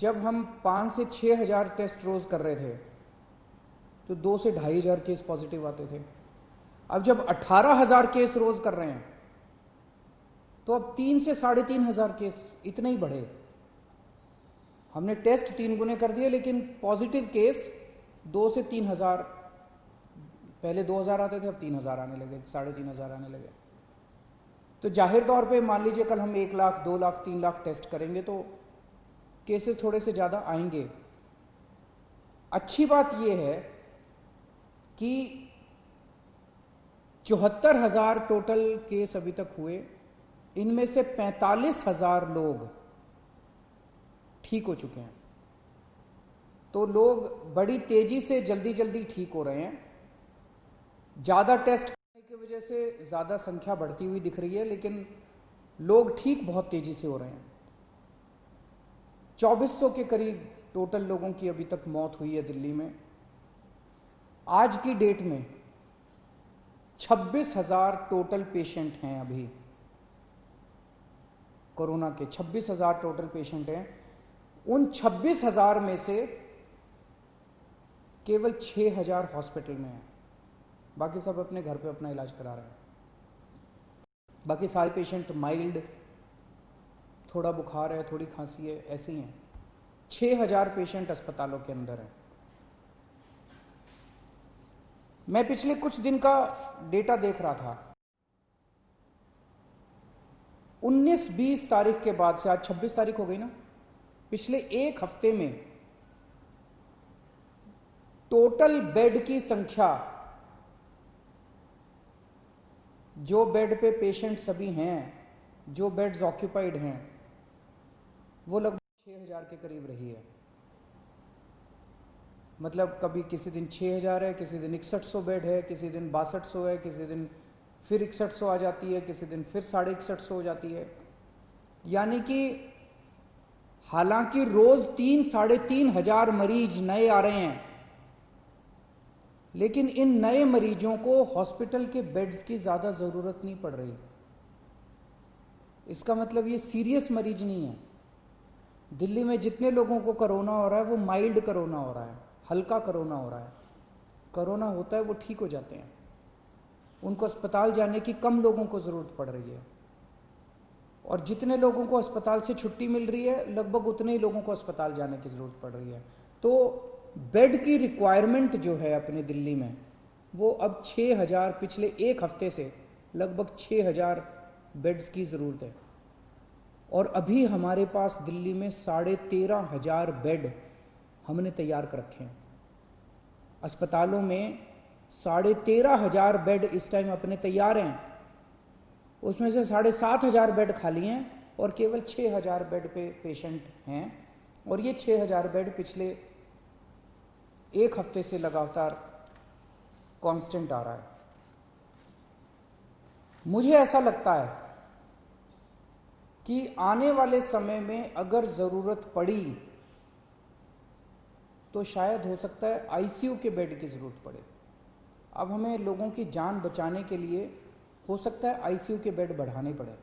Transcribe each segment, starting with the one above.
जब हम 5 से 6 हज़ार टेस्ट रोज़ कर रहे थे तो 2 से 2,500 केस पॉजिटिव आते थे। अब जब 18,000 केस रोज़ कर रहे हैं तो अब 3 से 3,500 केस इतने ही बढ़े। हमने टेस्ट 3 गुने कर दिए, लेकिन पॉजिटिव केस 2 से 3,000, पहले 2,000 आते थे, अब 3,000 आने लगे, 3,500 आने लगे। तो जाहिर तौर पे मान लीजिए कल हम 1 लाख, 2 लाख, 3 लाख टेस्ट करेंगे तो केसेस थोड़े से ज़्यादा आएंगे। अच्छी बात यह है कि 74,000 टोटल केस अभी तक हुए, इनमें से 45,000 लोग ठीक हो चुके हैं। तो लोग बड़ी तेजी से जल्दी जल्दी ठीक हो रहे हैं। ज़्यादा टेस्ट करने की वजह से ज़्यादा संख्या बढ़ती हुई दिख रही है, लेकिन लोग ठीक बहुत तेजी से हो रहे हैं। 2400 के करीब टोटल लोगों की अभी तक मौत हुई है दिल्ली में। आज की डेट में 26,000 टोटल पेशेंट हैं। अभी कोरोना के 26,000 टोटल पेशेंट हैं। उन 26,000 में से केवल 6,000 हॉस्पिटल में हैं, बाकी सब अपने घर पे अपना इलाज करा रहे हैं। बाकी सारे पेशेंट माइल्ड, थोड़ा बुखार है, थोड़ी खांसी है, ऐसे ही हैं। 6,000 पेशेंट अस्पतालों के अंदर हैं। मैं पिछले कुछ दिन का डेटा देख रहा था। 19-20 तारीख के बाद से, आज 26 तारीख हो गई ना, पिछले एक हफ्ते में टोटल बेड की संख्या, जो बेड पे पेशेंट सभी हैं, जो बेड्स ऑक्यूपाइड हैं, वो लगभग 6,000 के करीब रही है। मतलब कभी किसी दिन 6,000 है, किसी दिन 6100 बेड है, किसी दिन 6200 है, किसी दिन फिर 6100 आ जाती है, किसी दिन फिर 6150 हो जाती है। यानी कि हालांकि रोज 3-3,500 मरीज नए आ रहे हैं, लेकिन इन नए मरीजों को हॉस्पिटल के बेड्स की ज़्यादा ज़रूरत नहीं पड़ रही। इसका मतलब ये सीरियस मरीज नहीं है। दिल्ली में जितने लोगों को कोरोना हो रहा है वो माइल्ड कोरोना हो रहा है, हल्का कोरोना हो रहा है। कोरोना होता है वो ठीक हो जाते हैं, उनको अस्पताल जाने की कम लोगों को ज़रूरत पड़ रही है। और जितने लोगों को अस्पताल से छुट्टी मिल रही है, लगभग उतने ही लोगों को अस्पताल जाने की ज़रूरत पड़ रही है। तो बेड की रिक्वायरमेंट जो है अपने दिल्ली में, वो अब 6,000, पिछले एक हफ्ते से लगभग 6,000 बेड्स की ज़रूरत है। और अभी हमारे पास दिल्ली में 13,500 बेड हमने तैयार कर रखे हैं। अस्पतालों में 13,500 बेड इस टाइम अपने तैयार हैं। उसमें से 7,500 बेड खाली हैं और केवल 6,000 बेड पे पेशेंट हैं। और ये 6,000 बेड पिछले एक हफ्ते से लगातार कांस्टेंट आ रहा है। मुझे ऐसा लगता है कि आने वाले समय में अगर ज़रूरत पड़ी तो शायद हो सकता है आईसीयू के बेड की ज़रूरत पड़े। अब हमें लोगों की जान बचाने के लिए हो सकता है आईसीयू के बेड बढ़ाने पड़े।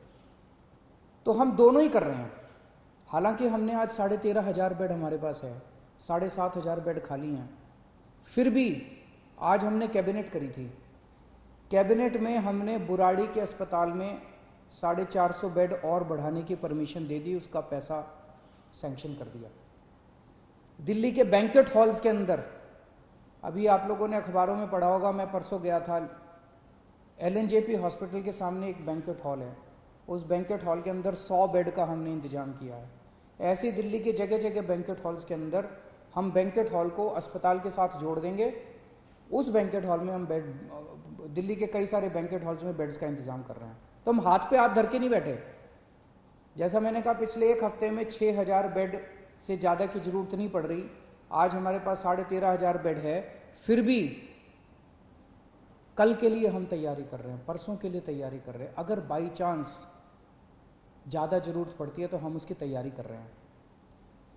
तो हम दोनों ही कर रहे हैं। हालांकि हमने आज 13,500 बेड हमारे पास है, 7,500 बेड खाली हैं। फिर भी आज हमने कैबिनेट करी थी। कैबिनेट में हमने बुराड़ी के अस्पताल में 450 बेड और बढ़ाने की परमिशन दे दी, उसका पैसा सैंक्शन कर दिया। दिल्ली के बैंक्वेट हॉल्स के अंदर, अभी आप लोगों ने अखबारों में पढ़ा होगा, मैं परसों गया था, LNJP हॉस्पिटल के सामने एक बैंक्वेट हॉल है। उस बैंक्वेट हॉल के अंदर 100 बेड का हमने इंतजाम किया है। ऐसे दिल्ली के जगह जगह बैंक्वेट हॉल्स के अंदर हम बैंक्वेट हॉल को अस्पताल के साथ जोड़ देंगे। उस बैंक्वेट हॉल में हम बेड, दिल्ली के कई सारे बैंक्वेट हॉल्स में बेड्स का इंतजाम कर रहे हैं। तो हम हाथ पे हाथ धर के नहीं बैठे। जैसा मैंने कहा, पिछले एक हफ्ते में 6,000 बेड से ज़्यादा की ज़रूरत नहीं पड़ रही। आज हमारे पास 13,500 बेड है। फिर भी कल के लिए हम तैयारी कर रहे हैं, परसों के लिए तैयारी कर रहे हैं। अगर बाई चांस ज़्यादा ज़रूरत पड़ती है तो हम उसकी तैयारी कर रहे हैं।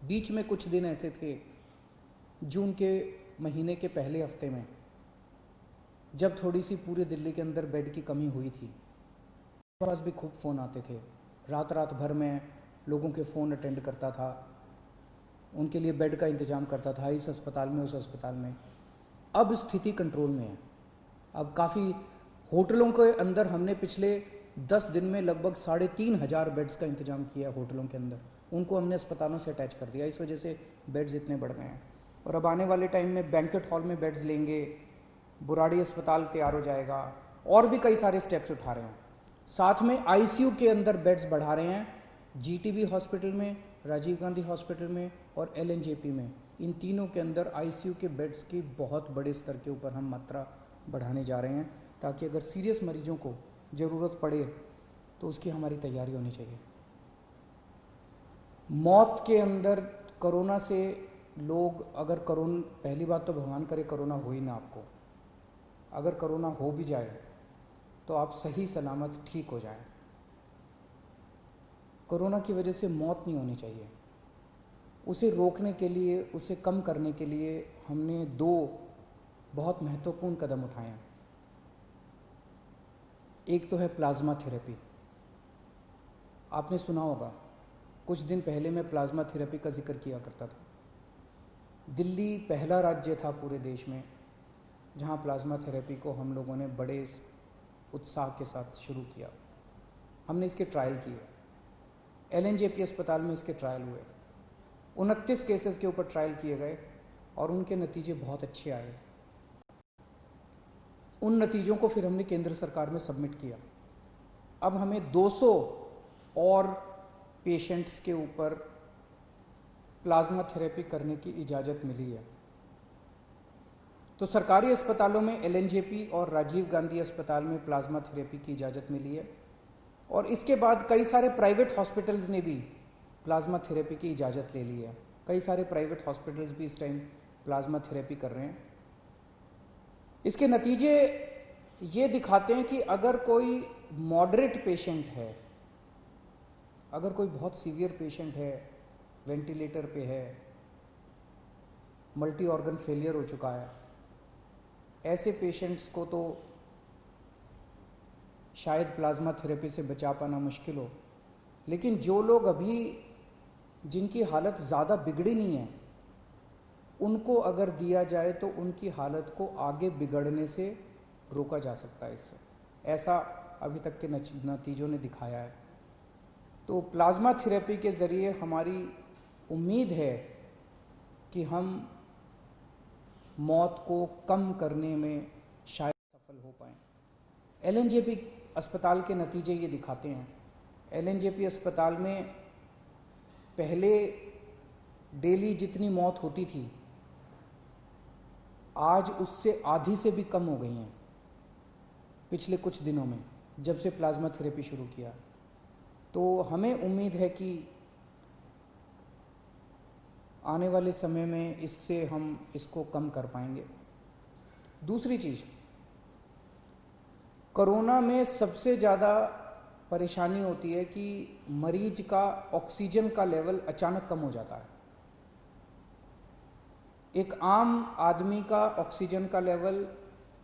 बीच में कुछ दिन ऐसे थे, जून के महीने के पहले हफ्ते में, जब थोड़ी सी पूरे दिल्ली के अंदर बेड की कमी हुई थी। मेरे पास भी खूब फ़ोन आते थे, रात रात भर में लोगों के फ़ोन अटेंड करता था, उनके लिए बेड का इंतजाम करता था इस अस्पताल में, उस अस्पताल में। अब स्थिति कंट्रोल में है। अब काफ़ी होटलों के अंदर हमने पिछले 10 दिन में लगभग 3,500 बेड्स का इंतजाम किया होटलों के अंदर, उनको हमने अस्पतालों से अटैच कर दिया। इस वजह से बेड्स इतने बढ़ गए हैं। और अब आने वाले टाइम में बैंक्वेट हॉल में बेड्स लेंगे, बुराड़ी अस्पताल तैयार हो जाएगा, और भी कई सारे स्टेप्स उठा रहे हैं। साथ में आईसीयू के अंदर बेड्स बढ़ा रहे हैं, जीटीबी हॉस्पिटल में, राजीव गांधी हॉस्पिटल में और एलएनजेपी में। इन तीनों के अंदर आईसीयू के बेड्स की बहुत बड़े स्तर के ऊपर हम मात्रा बढ़ाने जा रहे हैं, ताकि अगर सीरियस मरीजों को ज़रूरत पड़े तो उसकी हमारी तैयारी होनी चाहिए। मौत के अंदर कोरोना से लोग, अगर कोरोना, पहली बात तो भगवान करे कोरोना हो ही ना आपको, अगर कोरोना हो भी जाए तो आप सही सलामत ठीक हो जाएं। कोरोना की वजह से मौत नहीं होनी चाहिए। उसे रोकने के लिए, उसे कम करने के लिए हमने 2 बहुत महत्वपूर्ण कदम उठाए हैं। एक तो है प्लाज्मा थेरेपी। आपने सुना होगा, कुछ दिन पहले मैं प्लाज्मा थेरेपी का जिक्र किया करता था। दिल्ली पहला राज्य था पूरे देश में जहां प्लाज्मा थेरेपी को हम लोगों ने बड़े उत्साह के साथ शुरू किया। हमने इसके ट्रायल किए, एलएनजेपी अस्पताल में इसके ट्रायल हुए। 29 केसेस के ऊपर ट्रायल किए गए और उनके नतीजे बहुत अच्छे आए। उन नतीजों को फिर हमने केंद्र सरकार में सबमिट किया। अब हमें 200 और पेशेंट्स के ऊपर प्लाज्मा थेरेपी करने की इजाज़त मिली है। तो सरकारी अस्पतालों में एलएनजेपी और राजीव गांधी अस्पताल में प्लाज्मा थेरेपी की इजाज़त मिली है, और इसके बाद कई सारे प्राइवेट हॉस्पिटल्स ने भी प्लाज्मा थेरेपी की इजाज़त ले ली है। कई सारे प्राइवेट हॉस्पिटल्स भी इस टाइम प्लाज्मा थेरेपी कर रहे हैं। इसके नतीजे ये दिखाते हैं कि अगर कोई मॉडरेट पेशेंट है, अगर कोई बहुत सीवियर पेशेंट है, वेंटिलेटर पे है, मल्टी ऑर्गन फेलियर हो चुका है, ऐसे पेशेंट्स को तो शायद प्लाज्मा थेरेपी से बचा पाना मुश्किल हो। लेकिन जो लोग अभी, जिनकी हालत ज़्यादा बिगड़ी नहीं है, उनको अगर दिया जाए तो उनकी हालत को आगे बिगड़ने से रोका जा सकता है इससे। ऐसा अभी तक के नतीजों ने दिखाया है। तो प्लाज्मा थेरेपी के ज़रिए हमारी उम्मीद है कि हम मौत को कम करने में शायद सफल हो पाएँ। एलएनजेपी अस्पताल के नतीजे ये दिखाते हैं। एलएनजेपी अस्पताल में पहले डेली जितनी मौत होती थी, आज उससे आधी से भी कम हो गई हैं पिछले कुछ दिनों में, जब से प्लाज्मा थेरेपी शुरू किया। तो हमें उम्मीद है कि आने वाले समय में इससे हम इसको कम कर पाएंगे। दूसरी चीज़, कोरोना में सबसे ज़्यादा परेशानी होती है कि मरीज का ऑक्सीजन का लेवल अचानक कम हो जाता है। एक आम आदमी का ऑक्सीजन का लेवल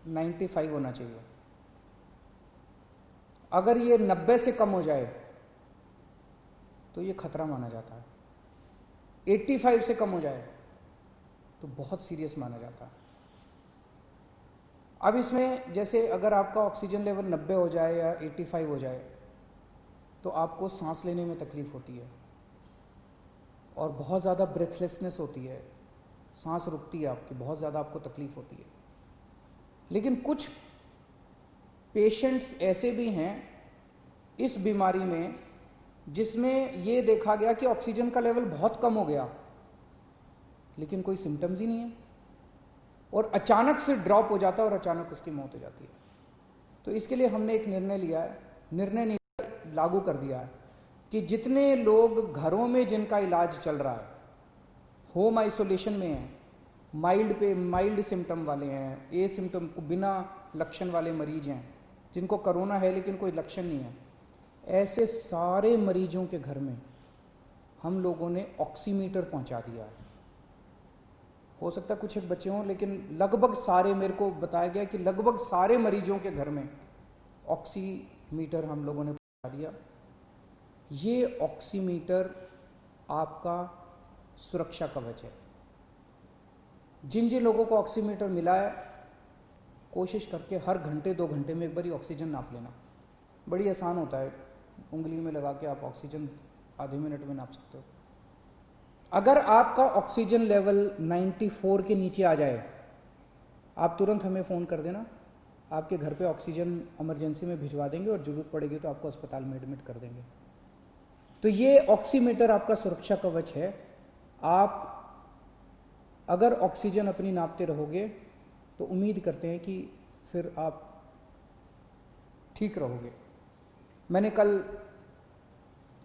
95 होना चाहिए। अगर ये 90 से कम हो जाए तो ये खतरा माना जाता है। 85 से कम हो जाए तो बहुत सीरियस माना जाता है। अब इसमें जैसे अगर आपका ऑक्सीजन लेवल 90 हो जाए या 85 हो जाए तो आपको सांस लेने में तकलीफ होती है और बहुत ज़्यादा ब्रेथलेसनेस होती है, सांस रुकती है आपकी, बहुत ज़्यादा आपको तकलीफ होती है। लेकिन कुछ पेशेंट्स ऐसे भी हैं इस बीमारी में जिसमें ये देखा गया कि ऑक्सीजन का लेवल बहुत कम हो गया लेकिन कोई सिम्टम्स ही नहीं है, और अचानक फिर ड्रॉप हो जाता है और अचानक उसकी मौत हो जाती है। तो इसके लिए हमने एक निर्णय लिया है, निर्णय नहीं लागू कर दिया है कि जितने लोग घरों में जिनका इलाज चल रहा है, होम आइसोलेशन में हैं, माइल्ड सिम्टम वाले हैं, ए सिम्टम बिना लक्षण वाले मरीज हैं, जिनको कोरोना है लेकिन कोई लक्षण नहीं है, ऐसे सारे मरीजों के घर में हम लोगों ने ऑक्सीमीटर पहुंचा दिया है। हो सकता है कुछ एक बच्चे हों, लेकिन लगभग सारे, मेरे को बताया गया कि लगभग सारे मरीजों के घर में ऑक्सीमीटर हम लोगों ने पहुंचा दिया। ये ऑक्सीमीटर आपका सुरक्षा कवच है। जिन जिन लोगों को ऑक्सीमीटर मिला है, कोशिश करके हर घंटे 2 घंटे में एक बार ऑक्सीजन नाप लेना। बड़ी आसान होता है, उंगली में लगा के आप ऑक्सीजन आधे मिनट में नाप सकते हो। अगर आपका ऑक्सीजन लेवल 94 के नीचे आ जाए, आप तुरंत हमें फ़ोन कर देना, आपके घर पे ऑक्सीजन इमरजेंसी में भिजवा देंगे और ज़रूरत पड़ेगी तो आपको अस्पताल में एडमिट कर देंगे। तो ये ऑक्सीमीटर आपका सुरक्षा कवच है। आप अगर ऑक्सीजन अपनी नापते रहोगे तो उम्मीद करते हैं कि फिर आप ठीक रहोगे। मैंने कल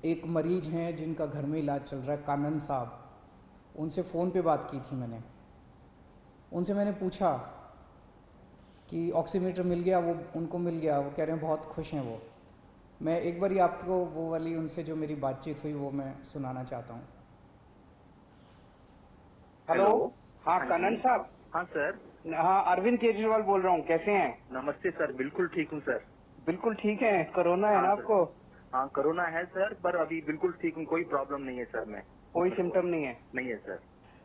एक मरीज हैं जिनका घर में इलाज चल रहा है, कानन साहब, उनसे फ़ोन पे बात की थी मैंने। उनसे मैंने पूछा कि ऑक्सीमीटर मिल गया, वो उनको मिल गया, वो कह रहे हैं बहुत खुश हैं वो। मैं एक बार ही आपको वो वाली उनसे जो मेरी बातचीत हुई वो मैं सुनाना चाहता हूँ। हेलो। हाँ कानन साहब। हाँ सर। हाँ अरविंद केजरीवाल बोल रहा हूँ, कैसे हैं? नमस्ते सर, बिल्कुल ठीक हूँ सर। बिल्कुल ठीक है। कोरोना है ना आपको? हाँ कोरोना है सर, पर अभी बिल्कुल ठीक हूँ, कोई प्रॉब्लम नहीं है सर। मैं कोई सिम्टम नहीं है? नहीं है सर।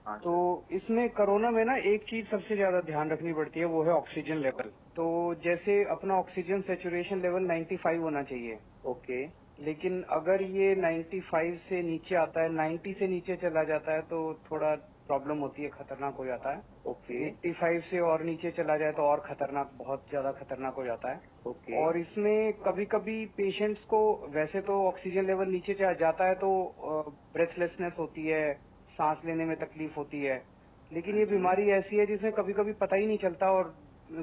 हाँ तो इसमें कोरोना में ना एक चीज सबसे ज्यादा ध्यान रखनी पड़ती है, वो है ऑक्सीजन लेवल। तो जैसे अपना ऑक्सीजन सेचुरेशन लेवल 95 होना चाहिए। ओके। लेकिन अगर ये 95 से नीचे आता है, 90 से नीचे चला जाता है तो थोड़ा प्रॉब्लम होती है, खतरनाक हो जाता है। ओके। 85 से और नीचे चला जाए तो और खतरनाक, बहुत ज्यादा खतरनाक हो जाता है। ओके। और इसमें कभी कभी पेशेंट्स को वैसे तो ऑक्सीजन लेवल नीचे जाता है तो ब्रेथलेसनेस होती है, सांस लेने में तकलीफ होती है। लेकिन ये बीमारी ऐसी है जिसमें कभी कभी पता ही नहीं चलता और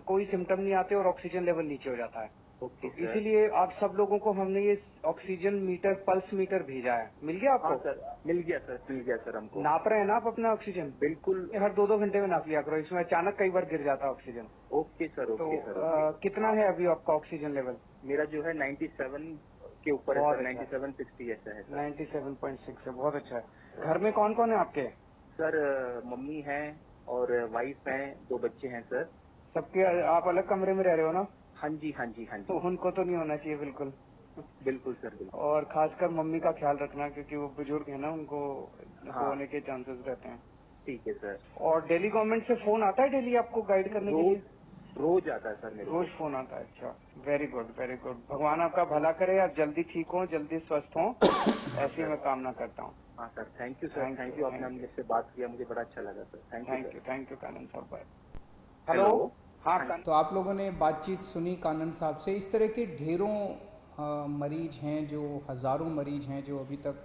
कोई सिम्टम नहीं आते और ऑक्सीजन लेवल नीचे हो जाता है। Okay sir. इसीलिए आप सब लोगों को हमने ये ऑक्सीजन मीटर, पल्स मीटर भेजा है। मिल गया आपको? हाँ सर, मिल गया सर, मिल गया सर हमको। नाप रहे हैं ना आप अपना ऑक्सीजन? बिल्कुल। हर 2-2 घंटे में नाप लिया करो, इसमें अचानक कई बार गिर जाता है ऑक्सीजन। ओके सर, तो ओके सर। कितना है अभी आपका ऑक्सीजन लेवल? मेरा जो है 97 के ऊपर है सर, 97.60 ऐसा है सर। 97.6 है, बहुत अच्छा है। घर में कौन कौन है आपके? सर मम्मी है और वाइफ है, 2 बच्चे हैं सर। सबके आप अलग कमरे में रह रहे हो ना? हाँ जी, हाँ जी, हाँ तो जी। उनको तो नहीं होना चाहिए बिल्कुल। बिल्कुल सर, बिल्कुल। और खासकर मम्मी का ख्याल रखना, क्योंकि वो बुजुर्ग है ना, उनको हाँ। होने के चांसेस रहते हैं। ठीक है सर। और दिल्ली गवर्नमेंट से फोन आता है डेली आपको गाइड करने के लिए? रोज आता है सर मेरे को। रोज फोन आता है? अच्छा, वेरी गुड, वेरी गुड। भगवान आपका भला करे, आप जल्दी ठीक हो, जल्दी स्वस्थ हो, ऐसी मैं कामना करता हूँ। हाँ sir, thank you sir, thank you. आपने मुझसे बात किया, मुझे बड़ा अच्छा लगा सर। थैंक यू कानन साहब। बाय। हेलो। हाँ तो आप लोगों ने बातचीत सुनी कानन साहब से। इस तरह के ढेरों मरीज हैं, जो हज़ारों मरीज हैं जो अभी तक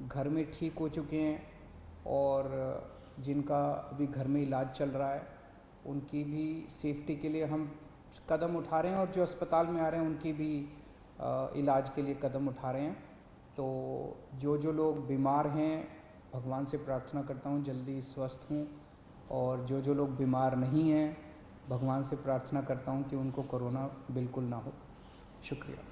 घर में ठीक हो चुके हैं और जिनका अभी घर में इलाज चल रहा है, उनकी भी सेफ्टी के लिए हम कदम उठा रहे हैं और जो अस्पताल में आ रहे हैं उनकी भी इलाज के लिए कदम उठा रहे हैं। तो जो लोग बीमार हैं, भगवान से प्रार्थना करता हूँ जल्दी स्वस्थ हों, और जो लोग बीमार नहीं हैं, भगवान से प्रार्थना करता हूँ कि उनको कोरोना बिल्कुल ना हो। शुक्रिया।